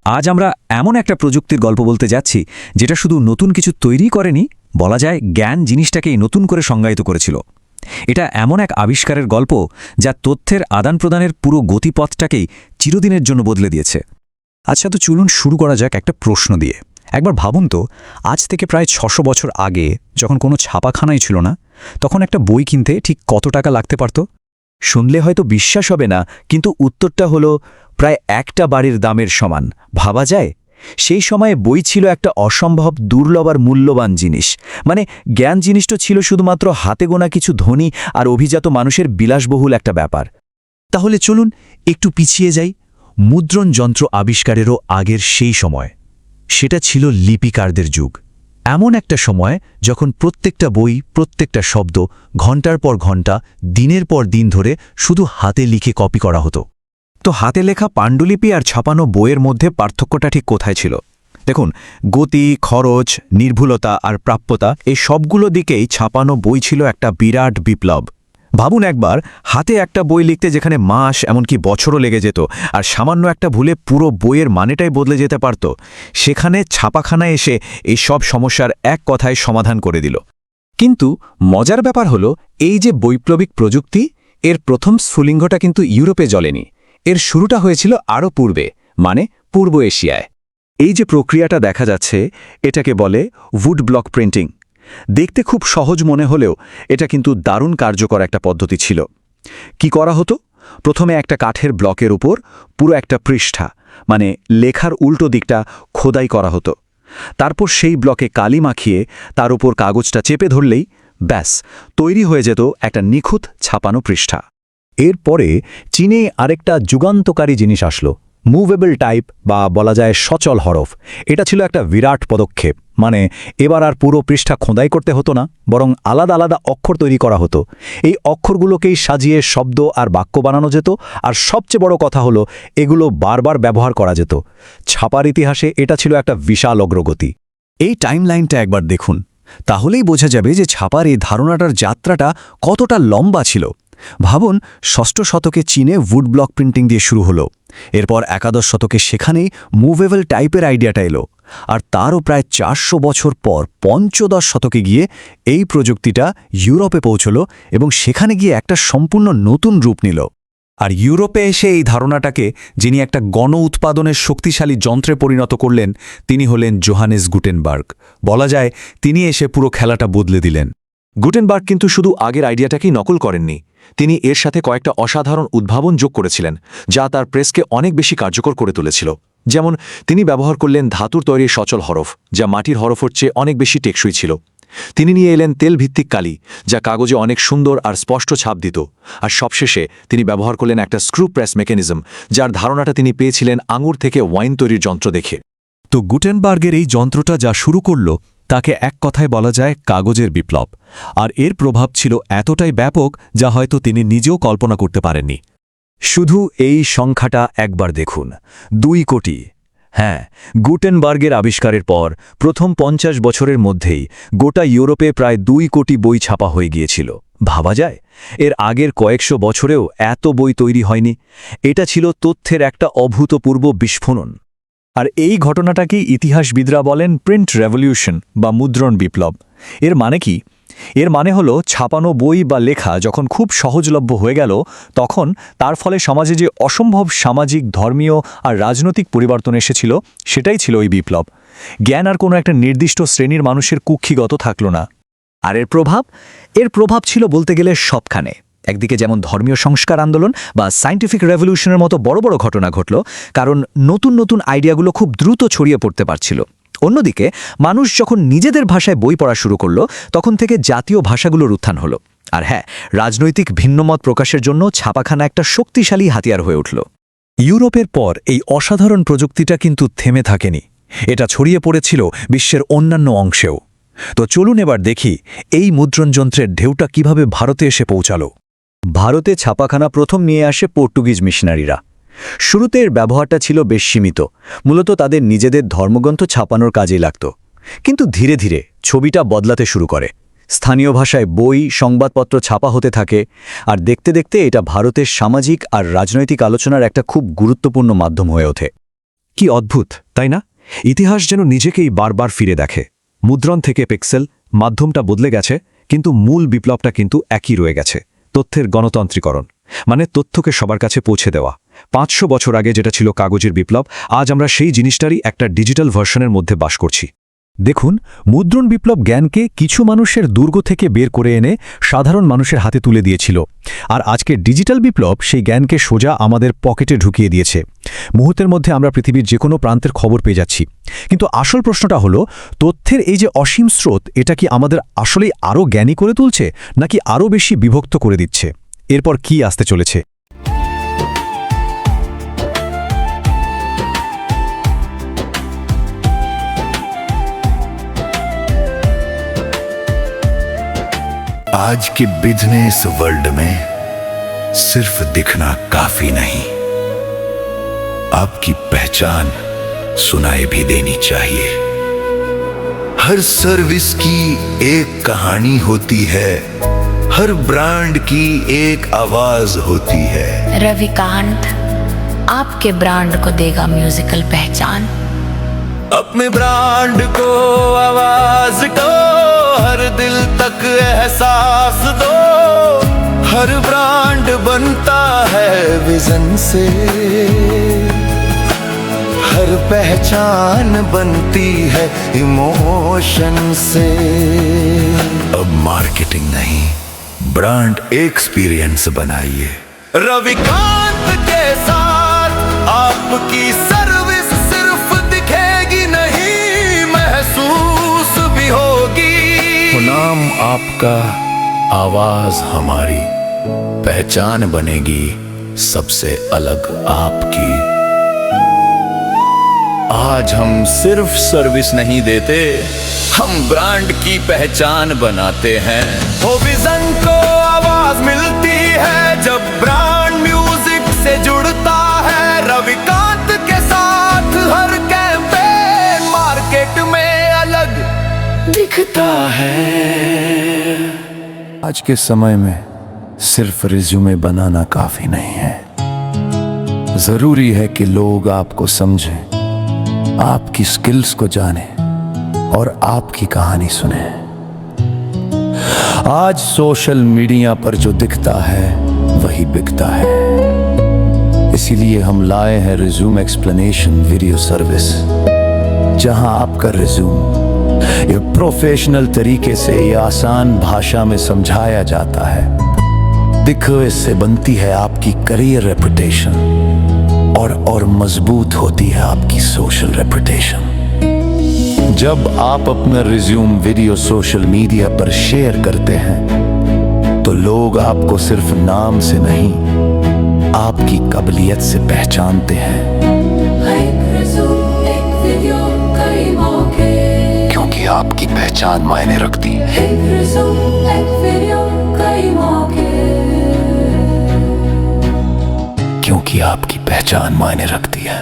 আজ আমরা এমন একটা প্রযুক্তির গল্প বলতে যাচ্ছি যেটা শুধু নতুন কিছু তৈরি করেনি, বলা যায় জ্ঞান জিনিসটাকেই নতুন করে সংজ্ঞায়িত করেছিল। এটা এমন এক আবিষ্কারের গল্প যা তথ্যের আদান প্রদানের পুরো গতিপথটাকেই চিরদিনের জন্য বদলে দিয়েছে। আচ্ছা, তো চলুন শুরু করা যাক একটা প্রশ্ন দিয়ে। একবার ভাবুন তো, আজ থেকে প্রায় ৬০০ বছর আগে যখন কোনো ছাপাখানাই ছিল না, তখন একটা বই কিনতে ঠিক কত টাকা লাগতে পারত? শুনলে হয়তো বিশ্বাস হবে না, কিন্তু উত্তরটা হলো প্রায় একটা বাড়ির দামের সমান। ভাবা যায়, সেই সময়ে বই ছিল একটা অসম্ভব দুর্লভ আর মূল্যবান জিনিস। মানে জ্ঞান জিনিসটা ছিল শুধুমাত্র হাতে গোনা কিছু ধনী আর অভিজাত মানুষের বিলাসবহুল একটা ব্যাপার। তাহলে চলুন একটু পিছিয়ে যাই, মুদ্রণ যন্ত্র আবিষ্কারেরও আগের সেই সময়। সেটা ছিল লিপিকারদের যুগ। এমন একটা সময় যখন প্রত্যেকটা বই, প্রত্যেকটা শব্দ ঘণ্টার পর ঘণ্টা, দিনের পর দিন ধরে শুধু হাতে লিখে কপি করা হতো। তো হাতে লেখা পাণ্ডুলিপি আর ছাপানো বইয়ের মধ্যে পার্থক্যটা ঠিক কোথায় ছিল? দেখুন, গতি, খরচ, নির্ভুলতা আর প্রাপ্যতা, এই সবগুলো দিকেই ছাপানো বই ছিল একটা বিরাট বিপ্লব। ভাবুন একবার, হাতে একটা বই লিখতে যেখানে মাস, এমনকি বছরও লেগে যেত, আর সামান্য একটা ভুলে পুরো বইয়ের মানেটাই বদলে যেতে পারত, সেখানে ছাপাখানায় এসে এই সব সমস্যার এক কথায় সমাধান করে দিল। কিন্তু মজার ব্যাপার হলো, এই যে বৈপ্লবিক প্রযুক্তি, এর প্রথম স্ফুলিঙ্গটা কিন্তু ইউরোপে জ্বলেনি। এর শুরুটা হয়েছিল আরও পূর্বে, মানে পূর্ব এশিয়ায়। এই যে প্রক্রিয়াটা দেখা যাচ্ছে, এটাকে বলে উড ব্লক প্রিন্টিং। দেখতে খুব সহজ মনে হলেও এটা কিন্তু দারুণ কার্যকর একটা পদ্ধতি ছিল। কি করা হতো? প্রথমে একটা কাঠের ব্লকের উপর পুরো একটা পৃষ্ঠা, মানে লেখার উল্টো দিকটা খোদাই করা হতো। তারপর সেই ব্লকে কালি মাখিয়ে তার উপর কাগজটা চেপে ধরলেই ব্যাস তৈরি হয়ে যেত একটা নিখুঁত ছাপানো পৃষ্ঠা। এরপরে চীনে আরেকটা যুগান্তকারী জিনিস আসলো, মুভেবল টাইপ, বা বলা যায় সচল হরফ। এটা ছিল একটা বিরাট পদক্ষেপ। মানে এবার আর পুরো পৃষ্ঠা খোদাই করতে হতো না, বরং আলাদা আলাদা অক্ষর তৈরি করা হতো। এই অক্ষরগুলোকেই সাজিয়ে শব্দ আর বাক্য বানানো যেত, আর সবচেয়ে বড় কথা হলো এগুলো বারবার ব্যবহার করা যেত। ছাপার ইতিহাসে এটা ছিল একটা বিশাল অগ্রগতি। এই টাইমলাইনটা একবার দেখুন, তাহলেই বোঝা যাবে যে ছাপার এই ধারণাটার যাত্রাটা কতটা লম্বা ছিল। ভাবুন, ষষ্ঠ শতকে চীনে উড ব্লক প্রিন্টিং দিয়ে শুরু হলো। এরপর একাদশ শতকে সেখানেই মুভেবল টাইপের আইডিয়াটা এলো, আর তারও প্রায় ৪০০ বছর পর পঞ্চদশ শতকে গিয়ে এই প্রযুক্তিটা ইউরোপে পৌঁছল এবং সেখানে গিয়ে একটা সম্পূর্ণ নতুন রূপ নিল। আর ইউরোপে এসে এই ধারণাটাকে যিনি একটা গণ উৎপাদনের শক্তিশালী যন্ত্রে পরিণত করলেন, তিনি হলেন জোহানেস গুটেনবার্গ। বলা যায় তিনি এসে পুরো খেলাটা বদলে দিলেন। গুটেনবার্গ কিন্তু শুধু আগের আইডিয়াটাকেই নকল করেননি, তিনি এর সাথে কয়েকটা অসাধারণ উদ্ভাবন যোগ করেছিলেন, যা তার প্রেসকে অনেক বেশি কার্যকর করে তুলেছিল। যেমন তিনি ব্যবহার করলেন ধাতুর তৈরি সচল হরফ, যা মাটির হরফের চেয়ে অনেক বেশি টেকসই ছিল। তিনি নিয়ে এলেন তেলভিত্তিক কালি, যা কাগজে অনেক সুন্দর আর স্পষ্ট ছাপ দিত। আর সবশেষে তিনি ব্যবহার করলেন একটা স্ক্রু প্রেস মেকানিজম, যার ধারণাটা তিনি পেয়েছিলেন আঙুর থেকে ওয়াইন তৈরির যন্ত্র দেখে। তো গুটেনবার্গের এই যন্ত্রটা যা শুরু করল, তাকে এক কথায় বলা যায় কাগজের বিপ্লব। আর এর প্রভাব ছিল এতটাই ব্যাপক যা হয়তো তিনি নিজেও কল্পনা করতে পারেননি। শুধু এই সংখ্যাটা একবার দেখুন, ২ কোটি। হ্যাঁ, গুটেনবার্গের আবিষ্কারের পর প্রথম ৫০ বছরের মধ্যেই গোটা ইউরোপে প্রায় ২ কোটি বই ছাপা হয়ে গিয়েছিল। ভাবা যায়, এর আগের কয়েকশো বছরেও এত বই তৈরি হয়নি। এটা ছিল তথ্যের একটা অভূতপূর্ব বিস্ফোরণ। আর এই ঘটনাটাকেই ইতিহাসবিদরা বলেন প্রিন্ট রেভলিউশন বা মুদ্রণ বিপ্লব। এর মানে কি? এর মানে হলো ছাপানো বই বা লেখা যখন খুব সহজলভ্য হয়ে গেল, তখন তার ফলে সমাজে যে অসম্ভব সামাজিক, ধর্মীয় আর রাজনৈতিক পরিবর্তন এসেছিল, সেটাই ছিল ওই বিপ্লব। জ্ঞান আর কোনো একটা নির্দিষ্ট শ্রেণীর মানুষের কুক্ষিগত থাকল না। আর এর প্রভাব ছিল বলতে গেলে সবখানে। একদিকে যেমন ধর্মীয় সংস্কার আন্দোলন বা সায়েন্টিফিক রেভলিউশনের মতো বড় বড় ঘটনা ঘটল, কারণ নতুন নতুন আইডিয়াগুলো খুব দ্রুত ছড়িয়ে পড়তে পারছিল। অন্যদিকে মানুষ যখন নিজেদের ভাষায় বই পড়া শুরু করল, তখন থেকে জাতীয় ভাষাগুলোর উত্থান হলো। আর হ্যাঁ, রাজনৈতিক ভিন্নমত প্রকাশের জন্য ছাপাখানা একটা শক্তিশালী হাতিয়ার হয়ে উঠল। ইউরোপের পর এই অসাধারণ প্রযুক্তিটা কিন্তু থেমে থাকেনি, এটা ছড়িয়ে পড়েছিল বিশ্বের অন্যান্য অংশেও। তো চলুন এবার দেখি এই মুদ্রণযন্ত্রের ঢেউটা কিভাবে ভারতে এসে পৌঁছাল। ভারতে ছাপাখানা প্রথম নিয়ে আসে পর্তুগিজ মিশনারিরা। শুরুতে এর ব্যবহারটা ছিল বেশ সীমিত, মূলত তাদের নিজেদের ধর্মগ্রন্থ ছাপানোর কাজেই লাগত। কিন্তু ধীরে ধীরে ছবিটা বদলাতে শুরু করে। স্থানীয় ভাষায় বই, সংবাদপত্র ছাপা হতে থাকে, আর দেখতে দেখতে এটা ভারতের সামাজিক আর রাজনৈতিক আলোচনার একটা খুব গুরুত্বপূর্ণ মাধ্যম হয়ে ওঠে। কি অদ্ভুত তাই না? ইতিহাস যেন নিজেকেই বারবার ফিরে দেখে। মুদ্রণ থেকে পেক্সেল, মাধ্যমটা বদলে গেছে, কিন্তু মূল বিপ্লবটা কিন্তু একই রয়ে গেছে। তথ্যের গণতান্ত্রিকরণ, মানে তথ্যকে সবার কাছে পৌঁছে দেওয়া। 500 বছর আগে যেটা ছিল কাগজের বিপ্লব, আজ আমরা সেই জিনিসটারই একটা ডিজিটাল ভার্সনের মধ্যে বাস করছি। দেখুন, মুদ্রণ বিপ্লব জ্ঞানকে কিছু মানুষের দুর্গ থেকে বের করে এনে সাধারণ মানুষের হাতে তুলে দিয়েছিল, আর আজকের ডিজিটাল বিপ্লব সেই জ্ঞানকে সোজা আমাদের পকেটে ঢুকিয়ে দিয়েছে। মুহূর্তের মধ্যে আমরা পৃথিবীর যে কোনো প্রান্তের খবর পেয়ে যাচ্ছি। কিন্তু আসল প্রশ্নটা হলো, তথ্যের এই যে অসীম স্রোত, এটা কি আমাদের আসলেই আরও জ্ঞানী করে তুলছে, নাকি আরও বেশি বিভক্ত করে দিচ্ছে? এরপর কি আসতে চলেছে? आज के बिजनेस वर्ल्ड में सिर्फ दिखना काफी नहीं, आपकी पहचान सुनाई भी देनी चाहिए। हर सर्विस की एक कहानी होती है, हर ब्रांड की एक आवाज होती है। रविकांत आपके ब्रांड को देगा म्यूजिकल पहचान। अपने ब्रांड को आवाज दो, हर दिल तक एहसास दो। हर ब्रांड बनता है विजन से, हर पहचान बनती है इमोशन से। अब मार्केटिंग नहीं, ब्रांड एक्सपीरियंस बनाइए। रविकांत के साथ आपकी सर्विस सिर्फ दिखेगी नहीं, महसूस भी होगी। नाम आपका, आवाज हमारी, पहचान बनेगी सबसे अलग आपकी। आज हम सिर्फ सर्विस नहीं देते, हम ब्रांड की पहचान बनाते हैं। वो विजन को आवाज मिलती है जब ब्रांड म्यूजिक से जुड़ता है। रविकांत के साथ हर कैंपेन मार्केट में अलग दिखता है। आज के समय में सिर्फ रिज्यूमे बनाना काफी नहीं है, जरूरी है कि लोग आपको समझें, आपकी स्किल्स को जानें और आपकी कहानी सुने। आज सोशल मीडिया पर जो दिखता है वही बिकता है। इसीलिए हम लाए हैं रिज्यूम एक्सप्लेनेशन वीडियो सर्विस, जहां आपका रिज्यूम ये प्रोफेशनल तरीके से ये आसान भाषा में समझाया जाता है। दिखो, इससे बनती है आपकी करियर रेपुटेशन और मजबूत होती है आपकी सोशल रेपुटेशन। जब आप अपना रिज्यूम वीडियो सोशल मीडिया पर शेयर करते हैं तो लोग आपको सिर्फ नाम से नहीं, आपकी काबिलियत से पहचानते हैं। क्योंकि आपकी पहचान मायने रखती है। क्योंकि आपकी पहचान मायने रखती है।